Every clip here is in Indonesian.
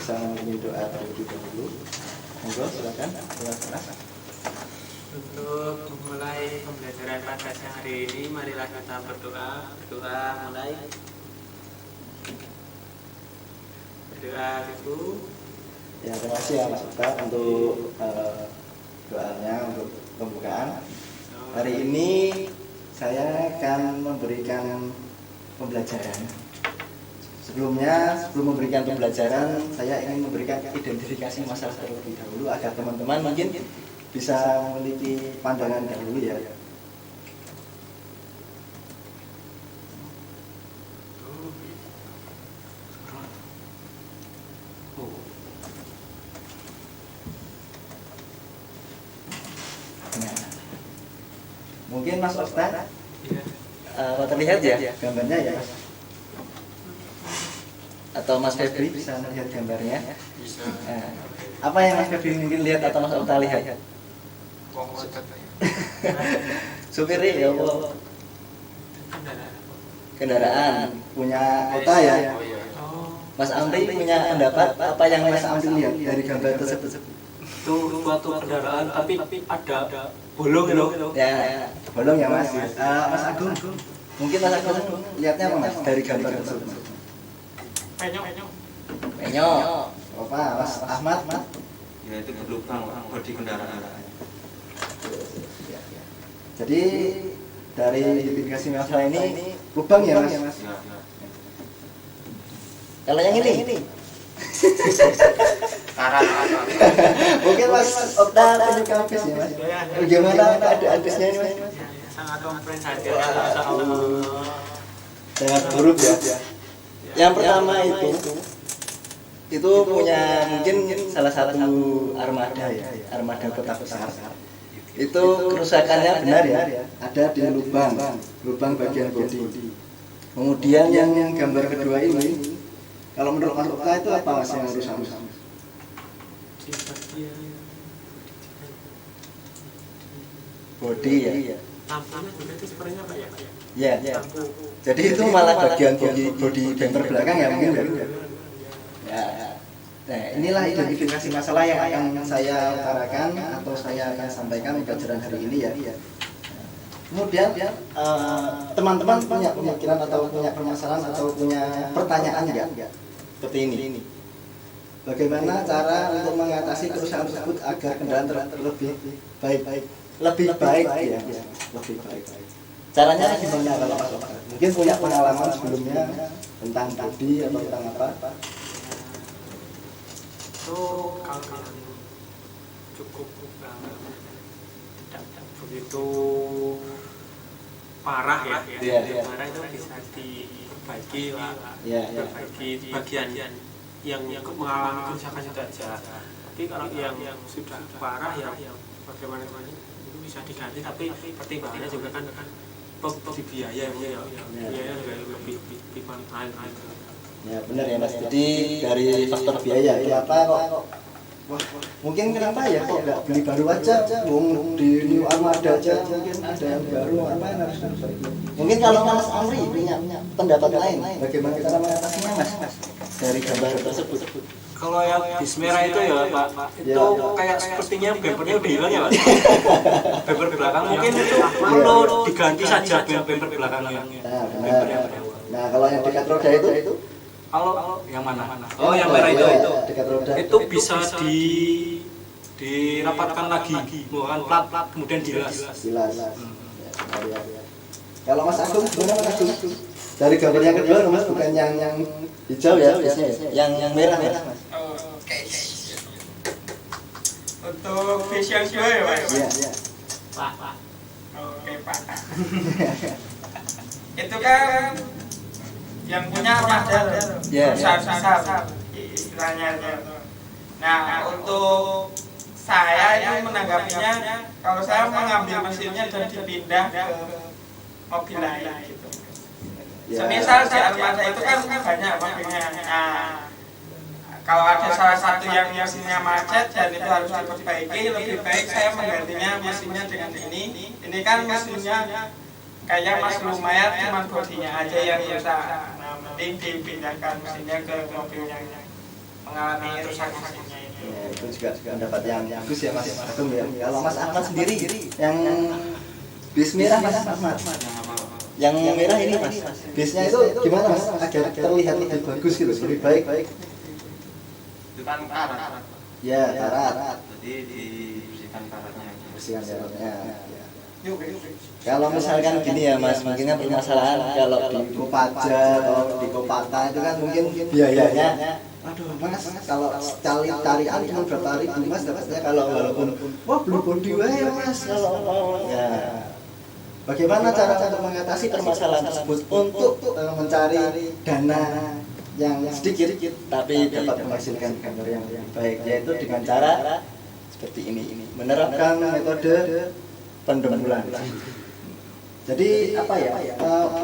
bisa memimpin doa terlebih dahulu. Monggo silakan. Untuk memulai pembelajaran pada siang hari ini, marilah kita berdoa. Berdoa mulai. Berdoa Ibu. Ya, terima kasih ya Mas Ustaz untuk doanya untuk pembukaan. Hari ini saya akan memberikan pembelajaran. Sebelum memberikan pembelajaran, saya ingin memberikan identifikasi masalah terlebih dahulu agar teman-teman mungkin bisa memiliki pandangan dahulu ya. Nah, mungkin Mas Ustaz terlihat ya gambarnya ya Mas? Atau Mas Febri bisa melihat gambarnya? Bisa. Nah, apa yang Mas Febri mungkin lihat atau Mas Ustaz lihat? Supir ya Allah. Kendaraan punya kota ya. Mas Amri punya pendapat apa yang Mas Amri lihat dari gambar tersebut? Itu suatu kendaraan tapi ada bolong loh. Ya, bolong ya Mas. Mas Agung, mungkin Mas Agung lihatnya apa Mas dari gambar tersebut? Penyok. Apa Mas Ahmad? Ya itu berlubang bodi kendaraan. Jadi dari identifikasi masalah ini lubang ya Mas? Ya. Kalau yang ini? Mungkin Mas Okta penyuka bis ya Mas? Bagaimana keadaan bisnya ini Mas? Sangat komprehensif. Sangat buruk ya. Yang pertama itu punya mungkin salah satu armada ya, armada kota besar. Itu kerusakannya benar ya, ada di lubang bagian bodi. Kemudian yang gambar kedua ini, kalau menurut Mas Okta itu apa Mas yang rusak? Bodi ya. Lampunya juga itu sebenarnya apa ya? Ya. Jadi itu malah bagian bodi bumper belakang ya mungkin ya. Ya. Nah, inilah identifikasi masalah yang akan saya utarakan atau saya akan sampaikan di pelajaran hari ini ya. Kemudian teman-teman punya pemikiran atau punya permasalahan atau punya pertanyaan enggak? Seperti ini. Bagaimana cara untuk mengatasi kerusakan tersebut agar kendaraan lebih baik ya, lebih baik. Caranya gimana kalau Mas Okta? Mungkin punya pengalaman sebelumnya tentang bodi atau tentang apa? Itu kalau yang cukup tidak begitu parah ya. Iya. Parah itu bisa diperbaiki lah. Iya. Perbaiki bagian yang mengalami kerusakan itu aja. Tapi kalau yang sudah parah ya bagaimana itu bisa diganti, tapi pertimbangannya juga kan di biaya ya. Biaya juga lebih mahal. Ya benar ya Mas. Jadi dari faktor biaya kenapa kok mungkin kenapa ya kok nggak beli baru aja, di New Armada aja mungkin ada yang baru, apa yang harus diperbaiki? Mungkin kalau Mas Amri punya pendapat lain, bagaimana cara mengatasinya Mas dari gambar tersebut? Kalau yang bis merah itu ya Pak, itu kayak sepertinya bumpernya udah hilang ya Pak. Bumper belakang mungkin itu perlu diganti saja bumper belakangnya. Nah, benar. Nah, kalau yang dekat roda itu? Kalau yang mana? Oh, yang merah itu. Dekat roda. Itu bisa dirapatkan lagi, bukan plat kemudian dilas. Ya. Kalau Mas Agung gimana Mas Agung? Dari gambar yang kedua Mas, bukan yang hijau ya biasanya ya. Yang merah Mas. Oke. Untuk bis yang dua ya Mas? Iya. Pak. Oke Pak. Itu kan yang punya armada perusahaan besar istilahnya. Nah untuk saya itu menanggapinya, kalau saya mengambil mesinnya dan dipindah ke mobil lain gitu. Semisal di armada itu kan banyak mobilnya. Nah, kalau ada salah satu yang mesinnya macet dan itu harus diperbaiki, lebih baik saya menggantinya mesinnya dengan ini. Ini kan mesinnya kayak Mas lumayan, cuma bodinya aja yang rusak. Nah, mending dipindahkan mesinnya ke mobil mengalami rusak-rusaknya itu. Ya, itu juga pendapat yang bagus ya Mas Agung ya. Kalau Mas Ahmad sendiri yang bis merah Mas Ahmad, yang merah ini Mas, bisnya itu gimana Mas agar terlihat lebih bagus gitu, lebih baik? Itu kan karat. Ya, karat. Jadi dibersihkan karatnya. Bersihkan karatnya. Kalau misalkan gini ya Mas, mungkinnya permasalahan kalau di Kopaja atau di Kopata itu kan mungkin biayanya, aduh Mas, kalau cari cuma berapa ribu Mas dapatnya, kalau walaupun wah blue body wae Mas, kalau ya. Bagaimana cara untuk mengatasi permasalahan tersebut untuk mencari dana yang sedikit tapi dapat menghasilkan gambar yang baik, yaitu dengan cara seperti ini, menerapkan metode pendembulan. Jadi apa ya?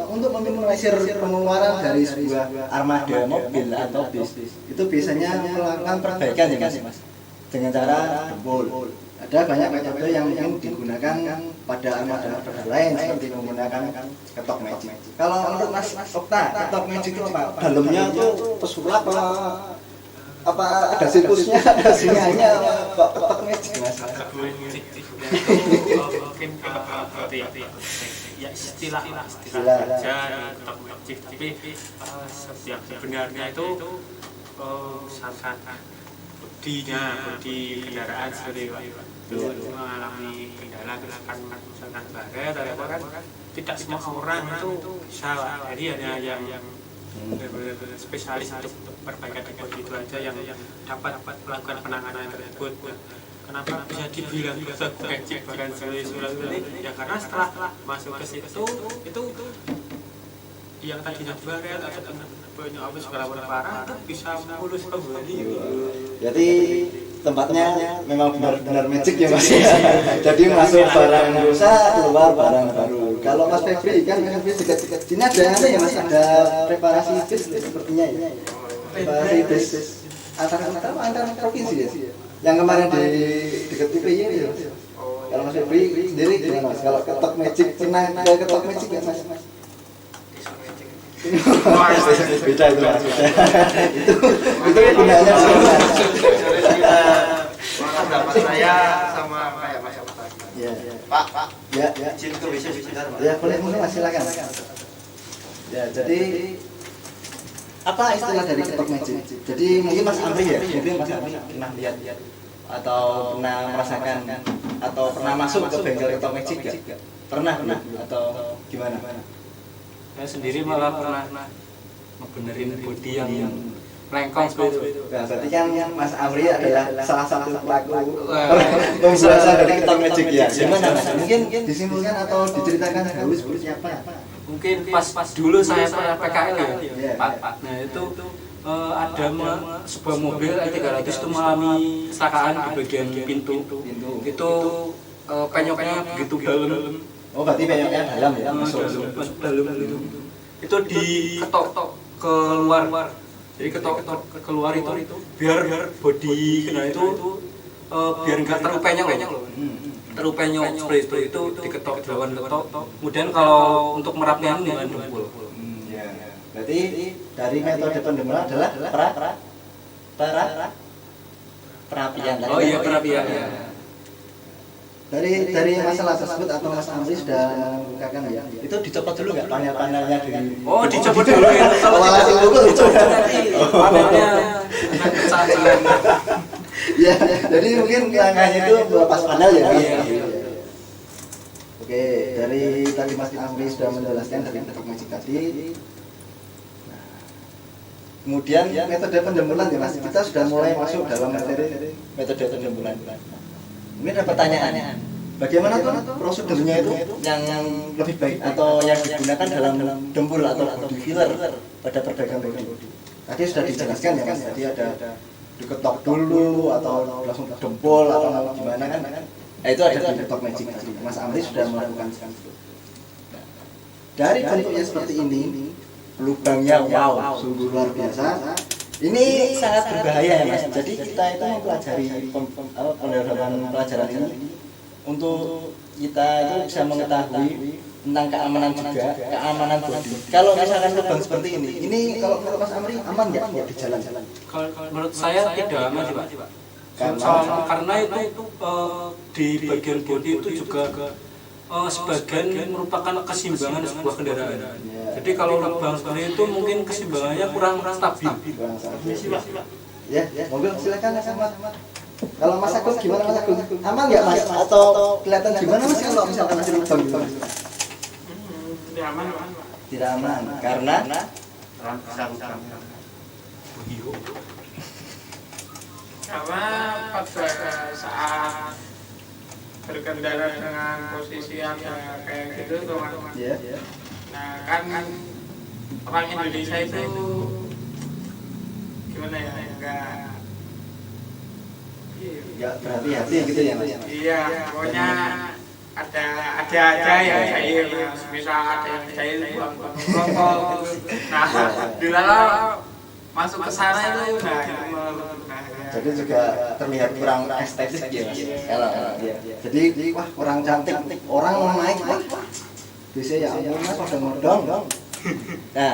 Untuk meminimalisir pengeluaran dari sebuah armada mobil atau bis, itu biasanya melakukan perbaikan ya Mas, dengan cara dempul. Ada banyak metode yang mungkin digunakan pada armada lain seperti menggunakan ketok magic. Kalau menurut Mas Okta, ketok magic itu apa? Dalamnya tuh pesulap apa ada situsnya, ada sinyalnya, ketok magic Mas? Mungkin ya istilah aja ketok magic, tapi yang sebenarnya itu misalkan bodi kendaraan seperti itu mengalami kendala misalkan baret atau apa kan tidak semua orang itu bisa, jadi hanya yang benar-benar spesialis untuk perbaikan bodi itu aja yang dapat melakukan penanganan tersebut. Kenapa bisa dibilang ketok magic bahkan seperti ya karena setelah masuk ke situ itu yang tadinya baret atau banyak apa segala parah itu bisa mulus kembali. Jadi tempatnya memang benar-benar magic ya Mas. Jadi masuk barang rusak, keluar barang baru. Kalau Mas Febri kan dekat-dekat sini ada ya Mas, ada preparasi bis sepertinya ya. Preparasi bis antar provinsi ya. Yang kemarin di dekat TV ini ya Mas. Kalau Mas Febri sendiri gimana Mas? Kalau ketok magic pernah ke ketok magic ya Mas? Beda itu Mas. Itu gunanya Pendapat saya sama kayak Mas Okta. ya. Pak, Ya, izin ke WC sebentar, Pak. ya boleh Mas, silakan. Ya, jadi apa istilah dari ketok magic? Jadi mungkin Mas Amri ya, mungkin Mas Amri pernah lihat atau pernah merasakan atau pernah masuk ke bengkel ketok magic ya? Pernah atau gimana? Saya sendiri malah pernah ngebenerin bodi yang melengkong seperti itu. Nah, berarti kan Mas Amri adalah salah satu pelaku pembuatan dari ketok magic ya. Gimana Mas? Mungkin disimpulkan atau diceritakan dahulu seperti apa? Mungkin pas dulu saya pernah PKL ya, Pak. Nah itu ada sebuah mobil E300 itu mengalami kecelakaan di bagian pintu. Itu penyoknya begitu dalam. Oh, berarti penyoknya dalam ya? Masuk dalam gitu. Itu diketok keluar. Jadi ketok keluar itu biar bodi kena itu biar nggak terlalu penyok loh. Terlalu penyok seperti itu diketok dilawan ketok. Kemudian kalau untuk merapnya dengan dempul. Ya. Berarti dari metode pendembulan adalah perapian. Oh iya, perapian. Ya. Dari masalah tersebut atau Mas Amri sudah membukakan ya, itu dicopot dulu nggak panel-panelnya dari? Oh, dicopot dulu ya. Kalau langsung dulu dicopot nanti panelnya pecah. Ya, jadi mungkin langkahnya itu melepas panel ya. Iya. Oke, dari tadi Mas Amri sudah menjelaskan dari ketok magic tadi. Nah, kemudian metode pendembulan ya Mas, kita sudah mulai masuk dalam materi metode pendembulan. Mungkin ada pertanyaan, bagaimana tuh prosedurnya itu yang lebih baik atau yang digunakan dalam dempul atau body filler pada perbaikan body? Tadi sudah dijelaskan ya Mas, tadi ada diketok dulu atau langsung dempul atau gimana kan? Nah, itu ada di ketok magic tadi. Mas Amri sudah melakukan itu. Dari bentuknya seperti ini, lubangnya wow, sungguh luar biasa. Ini sangat berbahaya ya Mas. Jadi kita itu mempelajari pelajaran ini untuk kita itu bisa mengetahui tentang keamanan juga, keamanan bodi. Kalau misalkan lubang seperti ini kalau menurut Mas Amri aman nggak buat di jalan-jalan? Kalau menurut saya tidak aman sih Pak. Karena itu di bagian bodi itu juga sebagian merupakan keseimbangan sebuah kendaraan. Jadi kalau lubang seperti itu mungkin keseimbangannya kurang stabil. Ya, mobil silakan Mas. Kalau Mas Agung gimana Mas Agung? Aman nggak Mas? Atau kelihatan gimana Mas kalau misalkan masih lubang gitu? Tidak aman. Tidak aman karena karena pada saat berkendara dengan posisi yang kayak gitu teman-teman. Nah kan orang Indonesia itu gimana ya, enggak berhati-hati gitu ya Mas. Iya, pokoknya ada aja yang jahil, misal ada yang jahil buang rokok gitu. Nah, dilalah masuk ke sana itu jadi juga terlihat kurang estetik ya Mas. Jadi wah kurang cantik. Orang mau naik wah. Bisa ya ampun Mas pada ngodong. Nah,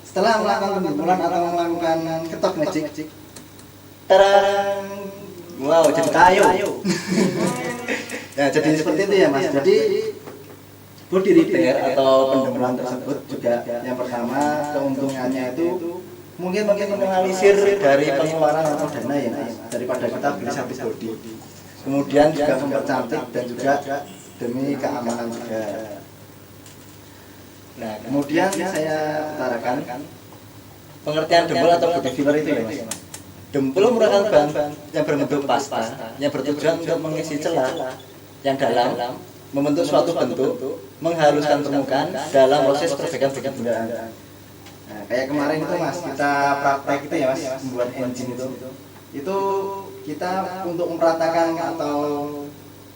setelah melakukan penjempuran atau melakukan ketok magic, terang, wow jadi kayu. Nah, jadi seperti itu ya Mas. Jadi body repair atau penjempuran tersebut juga yang pertama keuntungannya itu mungkin minimalisir dari pengeluaran atau dana ya Mas, daripada kita beli satu body. Kemudian juga mempercantik dan juga demi keamanan juga. Nah, kemudian saya utarakan pengertian dempul atau body filler itu ya Mas. Dempul merupakan bahan yang berbentuk pasta yang bertujuan untuk mengisi celah yang dalam, membentuk suatu bentuk, menghaluskan permukaan dalam proses perbaikan kendaraan. Nah, kayak kemarin itu Mas, kita praktek itu ya Mas, membuat engine itu kita untuk memperatakan atau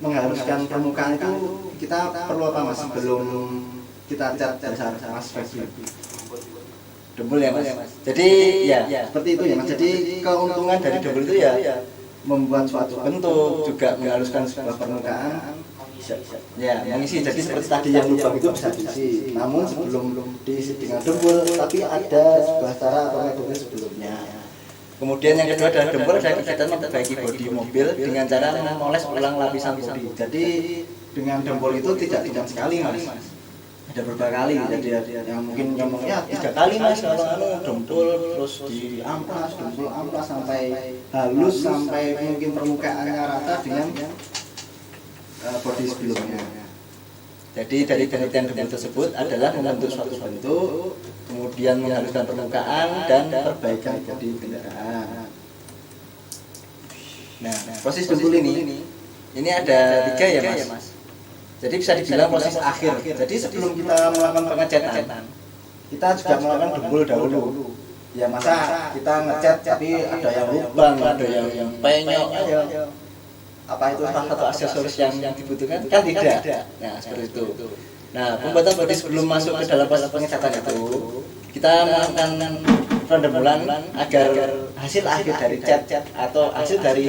menghaluskan permukaan itu kita perlu apa Mas? Belum kita cat dasar Mas Febri. Dempul ya Mas. Jadi ya seperti itu ya Mas. Jadi keuntungan dari dempul itu ya membuat suatu bentuk, juga menghaluskan sebuah permukaan. Ya, mengisi. Jadi seperti tadi yang lubang itu bisa diisi. Namun sebelum diisi dengan dempul, tapi ada sebuah cara atau metode sebelumnya. Kemudian yang kedua adalah dempul adalah kegiatan memperbaiki bodi mobil dengan cara memoles ulang lapisan bodi. Jadi dengan dempul itu tidak cuma sekali Mas. Ada beberapa kali. Jadi yang mungkin ngomongnya 3 kali Mas kalau dempul terus diamplas, dempul amplas sampai halus sampai mungkin permukaannya rata dengan bodi sebelumnya. Jadi dari pengertian dempul tersebut adalah membentuk suatu bentuk, kemudian menghaluskan permukaan dan perbaikan bodi kendaraan. Nah, proses dempul ini ada 3 ya Mas. Jadi bisa dibilang proses akhir. Jadi sebelum kita melakukan pengecatan, kita juga melakukan dempul dahulu. Ya masa kita ngecat tapi ada yang lubang, ada yang penyok, apa itu salah satu aksesoris yang dibutuhkan? Kan tidak. Nah, seperti itu. Nah, pembuatan bodi sebelum masuk ke dalam proses pengecatan itu, kita melakukan pendempulan agar hasil akhir dari cat atau hasil dari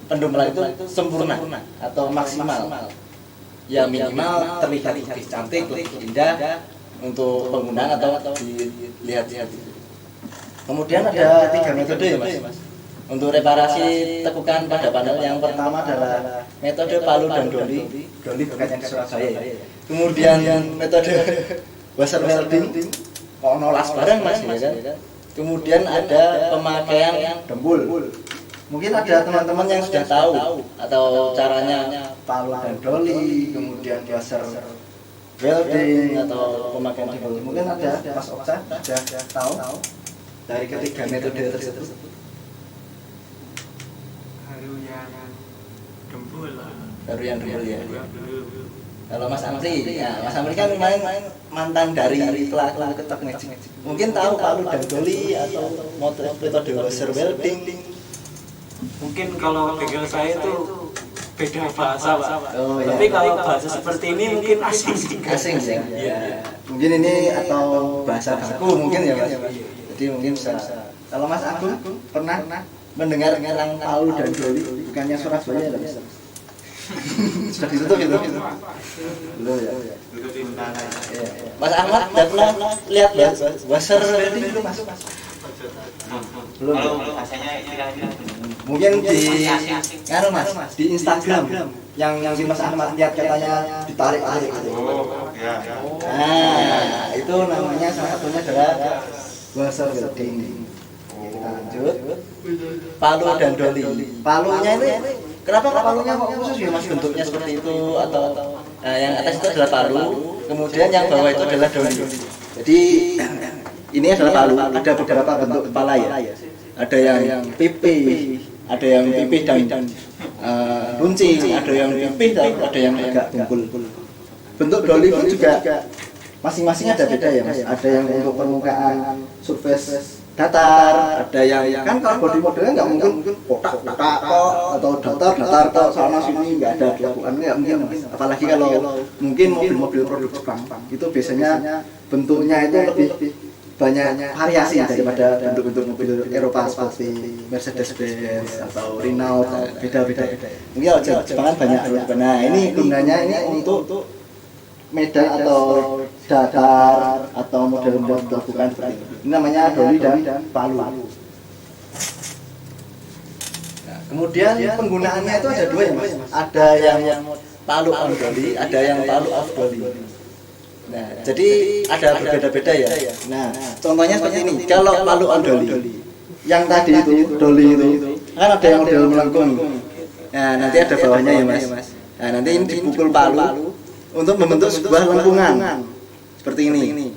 pendempulan itu sempurna atau maksimal. Ya minimal terlihat lebih cantik, lebih indah untuk penggunaan atau dilihat-lihat. Kemudian ada 3 metode ya Mas. Untuk reparasi tekukan pada panel yang pertama adalah metode palu dan doli bukan yang di Surabaya ya. Kemudian metode washer welding, kok nolas bareng Mas ya kan. Kemudian ada pemakaian dempul. Mungkin ada teman-teman yang sudah tahu atau caranya palu dan doli, kemudian washer welding atau pemakaian dempul. Mungkin ada Mas Okta sudah tahu dari ketiga metode tersebut. Baru yang dempul ya. Kalau Mas Amri, ya Mas Amri kan main mantan dari pelaku ketok magic. Mungkin tahu palu dan doli atau metode washer welding. Mungkin kalau bengkel saya itu beda bahasa Pak. Oh, ya. Tapi kalau bahasa seperti ini mungkin asing sih. Asing sih. Ya. Mungkin ini atau bahasa baku mungkin ya Mas. Jadi mungkin bisa. Kalau Mas Agung pernah mendengar tentang palu dan doli bukannya Surabaya ya Mas? Sudah ditutup itu? Belum ya. Iya. Mas Ahmad udah pernah lihat buzzer welding belum Mas? Belum. Rasanya istilahnya Mungkin di kan Mas di Instagram yang Mas Ahmad lihat katanya ditarik-tarik gitu. ya. Nah, itu namanya salah satunya adalah buzzer welding. Kita lanjut. Palu dan doli. Palunya ini kenapa palunya kok khusus ya Mas bentuknya seperti itu atau yang atas itu adalah palu, kemudian yang bawah itu adalah doli. Jadi ini adalah palu, ada beberapa bentuk kepala ya. Ada yang pipih, ada yang pipih dan runcing, ada yang pipih dan ada yang agak dengkul. Bentuk doli pun juga masing-masing ada beda ya Mas. Ada yang untuk permukaan surface datar, ada yang kan kalau body modelnya nggak mungkin kotak-kotak kok atau datar kok sana sini nggak ada dilakukan nggak mungkin Mas. Apalagi kalau mungkin mobil-mobil produk Jepang itu biasanya bentuknya itu lebih banyak variasi daripada bentuk-bentuk mobil Eropa seperti Mercedes-Benz atau Renault, beda-beda. Mungkin kalau Jepang kan banyak. Nah ini gunanya ini untuk medan atau datar atau model-model dilakukan seperti ini. Ini namanya doli dan palu. Nah, kemudian penggunaannya itu ada dua ya Mas. Ada yang palu on doli, ada yang palu off doli. Nah, jadi ada berbeda-beda ya. Nah, contohnya seperti ini. Kalau palu on doli, yang tadi itu doli itu kan ada yang model melengkung. Nah, nanti ada bawahnya ya Mas. Nah, nanti ini dipukul palu untuk membentuk sebuah lengkungan seperti ini.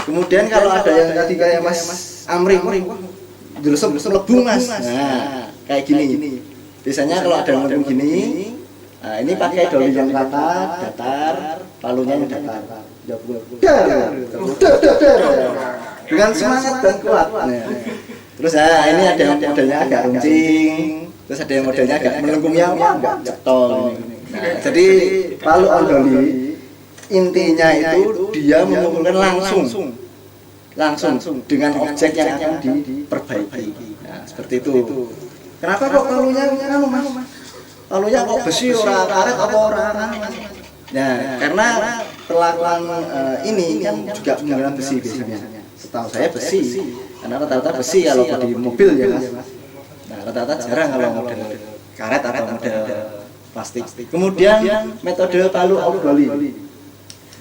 Kemudian kalau ada yang tadi kayak Mas Amri, jelesep lebung Mas. Nah, kayak gini. Biasanya kalau ada yang lengkung gini, nah ini pakai doli yang rata, datar, palunya yang datar. Dengan semangat dan kuat. Nah, terus ini ada yang modelnya agak runcing, terus ada yang modelnya agak melengkung yang agak cetol. Nah, jadi palu on doli intinya itu dia memukulkan langsung dengan objek yang akan diperbaiki. Nah, seperti itu. Kenapa kok palunya Mas? Palunya kok besi ora karet apa ora Mas? Nah, karena perlakuan ini kan juga menggunakan besi biasanya. Setahu saya besi. Karena rata-rata besi kalau di mobil ya Mas. Nah, rata-rata jarang kalau model karet atau model plastik. Kemudian metode palu off doli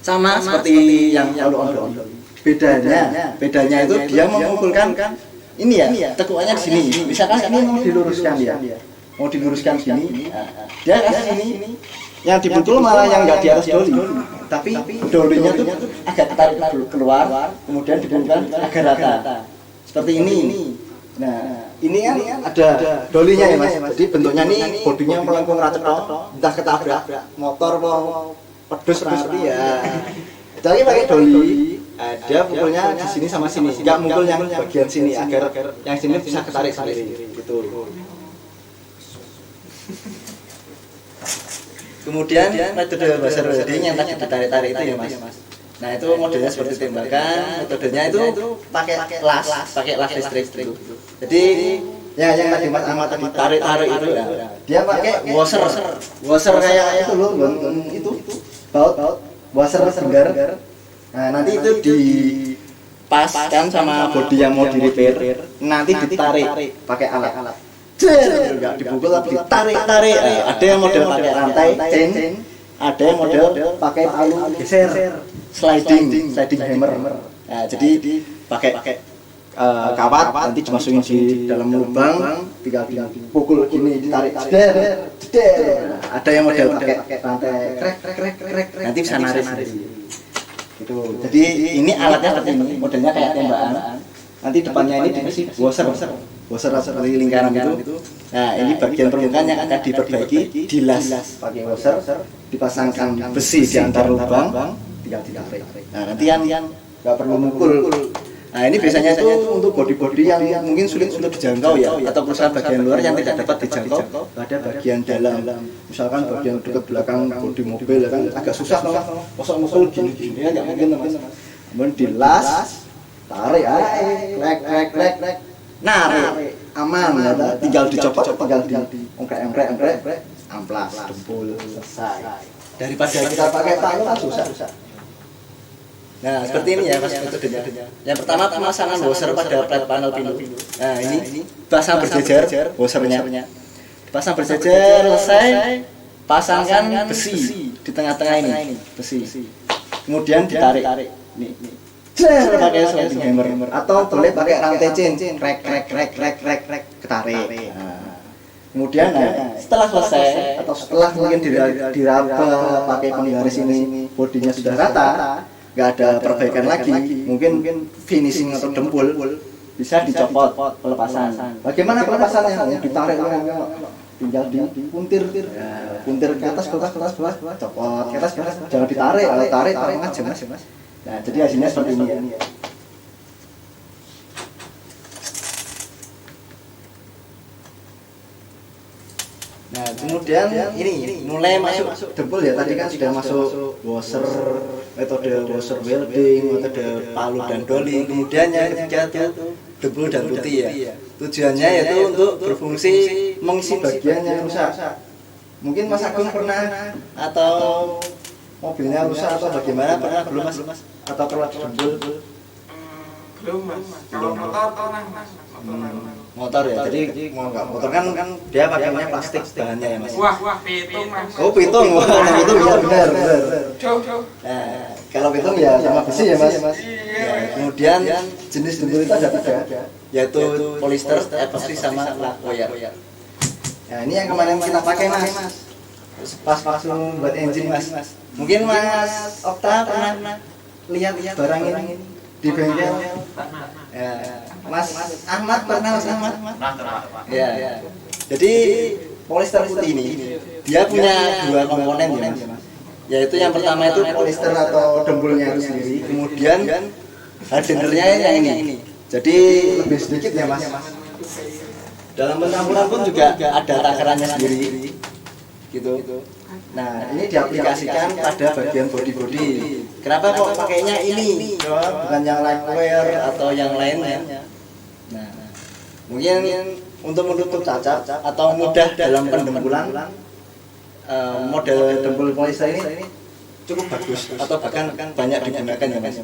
sama seperti yang palu on doli. Bedanya itu dia memukulkan ini ya, tekukannya di sini. Misalkan ini mau diluruskan ya. Mau diluruskan sini. Dia kasih sini. Yang dipukul malah yang enggak di atas doli. Tapi dolinya tuh agak tarik keluar, kemudian dipukulkan agak rata. Seperti ini. Nah, ini kan ada dolinya ya Mas. Jadi bentuknya ini bodinya melengkung racet entah ketabrak motor mau pedus ngerti ya. Jadi pakai doli, dia pukulnya di sini sama sini. Enggak mukul yang bagian sini agar yang sini bisa ketarik sendiri gitu. Kemudian metode buzzer welding yang tadi ditarik-tarik itu ya Mas. Nah, itu modelnya seperti tembakan, metodenya itu pakai las listrik gitu. Jadi ya yang tadi Mas Ahmad tadi tarik-tarik itu ya. Dia pakai washer kayak itu loh, itu baut washer senggar. Nah, nanti itu dipaskan sama bodi yang mau di-repair, nanti ditarik pakai alat. Enggak dipukul tapi ditarik. Ada yang model pakai rantai chain, ada yang model pakai palu geser, sliding hammer. Nah, jadi pakai kawat nanti dimasukin di dalam lubang, tinggal dipukul gini, ditarik, jeder. Ada yang model pakai rantai krek, nanti bisa narik sendiri. Gitu. Jadi ini alatnya seperti ini, modelnya kayak tembakan. Nanti depannya ini dikasih washer seperti lingkaran itu. Nah, ini bagian permukaan yang akan diperbaiki, dilas pakai washer, dipasangkan besi di antara lubang, tinggal ditarik. Nah, nanti yang nggak perlu mukul. Nah, ini biasanya itu untuk bodi-bodi yang mungkin sulit untuk dijangkau ya, atau perusahaan bagian luar yang tidak dapat dijangkau pada bagian dalam. Misalkan bagian dekat belakang bodi mobil kan agak susah toh. Mosok mukul gini-gini kan nggak mungkin Mas. Kemudian dilas, tarik, narik, aman ya, tinggal dicopot, tinggal diongkrek, amplas, dempul, selesai. Daripada kita pakai palu kan susah. Nah, seperti ini ya Mas metodenya. Yang pertama pemasangan washer pada flat panel pintu. Nah, ini pasang berjejer washernya. Dipasang berjejer, selesai. Pasangkan besi di tengah-tengah ini, besi. Kemudian ditarik. Nih. Jer pakai sliding hammer atau boleh pakai rantai chain. Rek ketarik. Nah, kemudian setelah selesai atau setelah mungkin diraba pakai penggaris ini bodinya sudah rata, nggak ada perbaikan lagi, mungkin finishing atau dempul bisa dicopot pelepasan. Bagaimana pelepasannya? Ditarik tinggal dipuntir, puntir ke atas, bawah, copot ke atas, jangan ditarik, kalau tarik aja Mas. Nah, jadi hasilnya seperti ini ya. Nah, kemudian ini mulai masuk dempul ya. Tadi kan sudah masuk washer, metode washer welding, metode palu dan doli. Kemudian yang ketiga itu dempul dan putih ya. Tujuannya yaitu untuk berfungsi mengisi bagian yang rusak. Mungkin Mas Agung pernah atau mobilnya rusak atau bagaimana, pernah belum Mas? Atau perlu dempul? Belum Mas. Kalau motor pernah Mas. Motor ya, jadi mau nggak motor kan dia pakainya plastik bahannya ya Mas. Wah, pitung Mas. Oh pitung, pitung ya benar. Jauh. Nah, kalau pitung ya sama besi ya Mas. Ya, kemudian jenis dempul itu ada 3, yaitu polyester, epoxy sama wire. Nah ini yang kemarin kita pakai Mas. Pas langsung buat engine Mas. Mungkin Mas Okta pernah lihat barang ini di bengkel? Ya. Mas Ahmad pernah Mas Ahmad? Ya. Jadi polyester putih ini dia punya 2 komponen ya Mas. Yaitu yang pertama itu polyester atau dempulnya itu sendiri, kemudian hardenernya yang ini. Jadi lebih sedikit ya Mas. Dalam pencampuran pun juga ada takarannya sendiri. Gitu. Nah, ini diaplikasikan pada bagian body. Kenapa kok pakainya ini? Bukan yang lightweight atau yang lainnya. Nah, mungkin untuk menutup cacat atau mudah dalam pendempulan, model dempul polyester ini cukup bagus atau bahkan banyak digunakan ya Mas.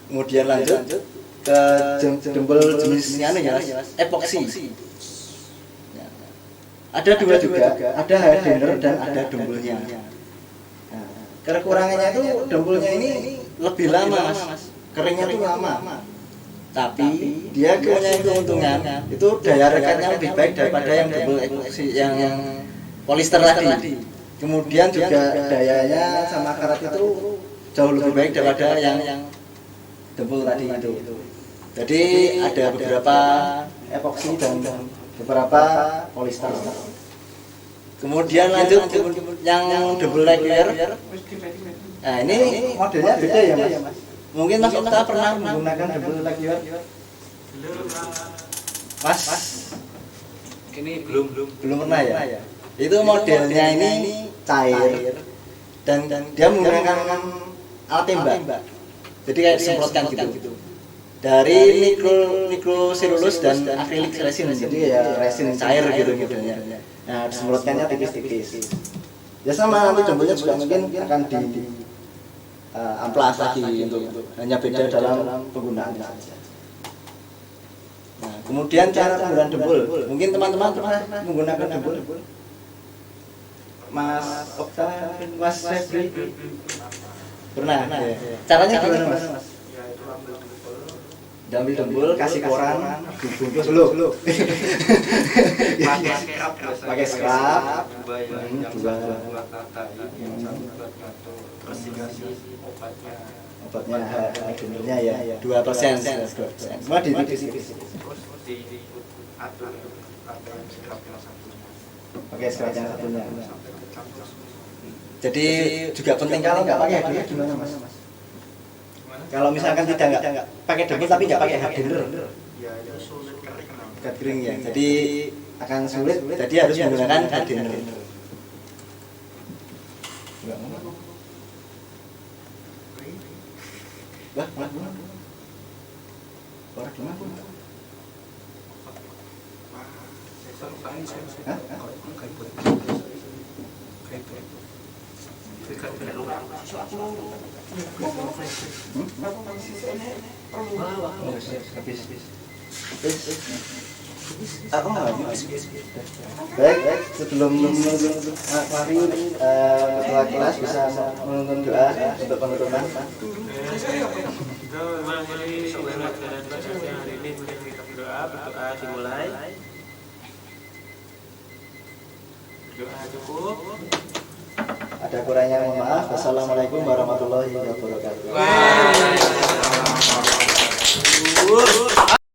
Kemudian lanjut ke dempul jenisnya ya Mas, epoxy. Ada 2 juga, ada hardener dan ada dempulnya. Nah, kekurangannya itu dempulnya ini lebih lama Mas, keringnya itu lama. Tapi dia punya keuntungan, itu daya rekatnya lebih baik daripada yang dempul epoxy yang polyester tadi. Kemudian juga dayanya sama karat itu jauh lebih baik daripada yang dempul tadi itu. Jadi ada beberapa epoxy dan beberapa polyester. Kemudian lanjut yang double layer. Nah, ini modelnya beda ya Mas. Mungkin Mas Okta pernah menggunakan double layer? Mas, Ini belum. pernah ya? Itu modelnya ini cair dan dia menggunakan alat tembak. Jadi kayak disemprotkan gitu. Dari nitroselulus dan akrilik resin, jadi ya resin cair gitu modelnya. Nah, disemprotkannya tipis-tipis. Ya sama, nanti dempulnya juga mungkin akan di amplas lagi untuk hanya beda dalam penggunaannya saja. Nah, kemudian cara penggunaan dempul, mungkin teman-teman pernah menggunakan dempul? Mas Okta, Mas Febri pernah. Caranya gimana Mas? Ambil dempul, kasih koran, dibungkus dulu. Pakai scrub, obatnya hardenernya ya 2%. Semua ditipis-tipis. Pakai scrub yang satunya. Jadi juga penting kalau nggak pakai hardener gimana Mas? Kalau misalkan tidak pakai dempul tapi nggak pakai hardener, dekat kering ya. Jadi akan sulit. Jadi harus menggunakan hardener. Wah, Hah? Habis. Aku nggak habis. Baik, sebelum Fahri ketua kelas bisa menuntun doa untuk penutupan. Kita memang ini sebenarnya pelajaran hari ini kita berdoa dimulai. Doa cukup. Ada kurangnya mohon maaf. Wassalamualaikum warahmatullahi wabarakatuh. Waalaikumsalam.